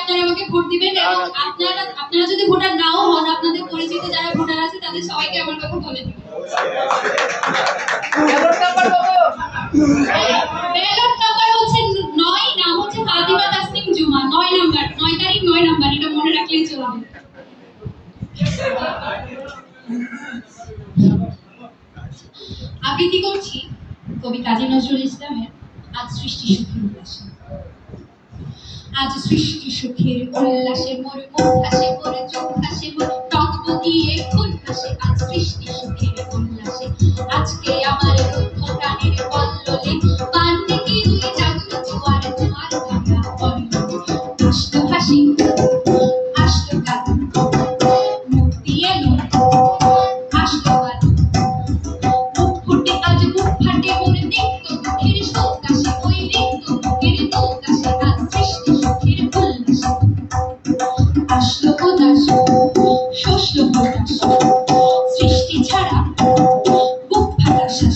আপনারা আমাকে ভোট দিবেন এবং আপনারা যদি ভোটার নাও হন আপনাদের পরিচিত যারা ভোটার আছে তাদের সবাইকে আমার কথা বলে দিবেন। ব্যালট নাম্বার হচ্ছে 9, নাম হচ্ছে ফাতিমা তাসনিম জুমা। 9 নাম্বার, 9 তারিখ 9 নাম্বার, এটা মনে রাখলেই চলবে। আবৃত্তি করছি কবি কাজী নজরুল ইসলামের আজ সৃষ্টি সুখের উল্লাসে। আজ সৃষ্টি সুখের উল্লাসে মোর মুখ হাসে, মোর চোখ হাসে, মোর টক দিয়ে ফুল হাসে। আজ সৃষ্টি সুখের উল্লাসে আজকে আমার দুঃখ প্রাণের কল্লোলে পান্ডে কি দুই জাগলো জোয়ার জোয়ার ভাঙা পল্লবে। আসলো হাসি আসলো কাঁদো মুক্তি এলো আসলো কাঁদো বুক ফুটে আজ বুক ফাটে মোর দেখতো দুঃখের শোক আসে ওই রিক্ত বুকের বুক আসে। আজ সৃষ্টি সুখের উল্লাসে আসলো উদাস শোষলো হতাশ সৃষ্টি ছাড়া বুক ফাটা শ্বাস।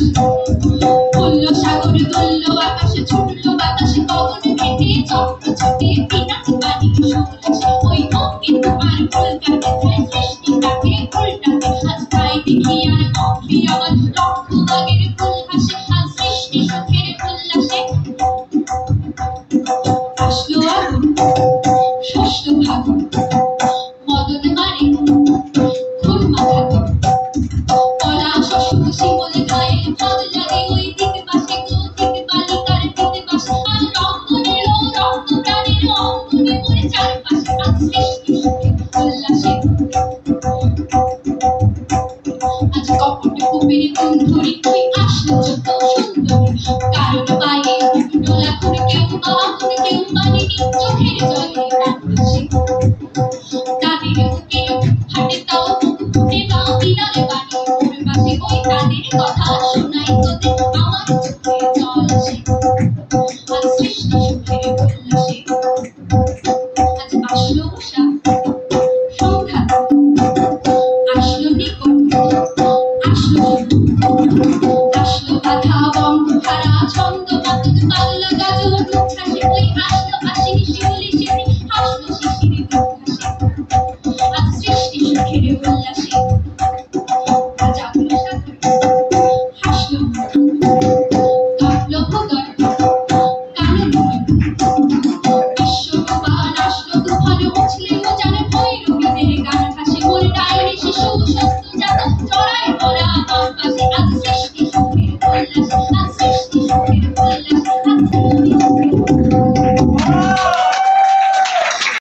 বললো সাগর দোললো আকাশে ছুটলো বাতাসে গগন ভেটে চক্র ছুটে বিনা পানি সৌলাসে। ওই অঙ্কিত আর কলকাতা যায় সৃষ্টিটাকে উল্টাতে। আজ তাই দেখি আর অঙ্কি আমার লক্ষ বাগের ফুল হাসে। আজ সৃষ্টি সুখের উল্লাসে আসলো আগুন শস্য ভাগুন মদন মারে খুন মাথাতো কলা শস্য শিমলে গায়ে পদ লাগে ওই দিকে পাশে গো দিকে বালিকার দিকে পাশে। আজ রঙ্গনের রক্ত প্রাণের অঙ্গনে মোরে চারপাশে। আজ সৃষ্টি সুখের উল্লাসে আজ কপট কুপির কুন্ধুরি তুই আসলো যত সুন্দরী। কারণ পায়ে ডোলা করে কেউ বাহুন কেউ মানিনি চোখের জলে রাখছে। তাদের বুকে হাটে তাও বুক ফুটে না বিনালে বাণী ওর পাশে ওই তাদের কথা শোনাই তোদের আমার চোখে জল আসে। আজ সৃষ্টি সুখে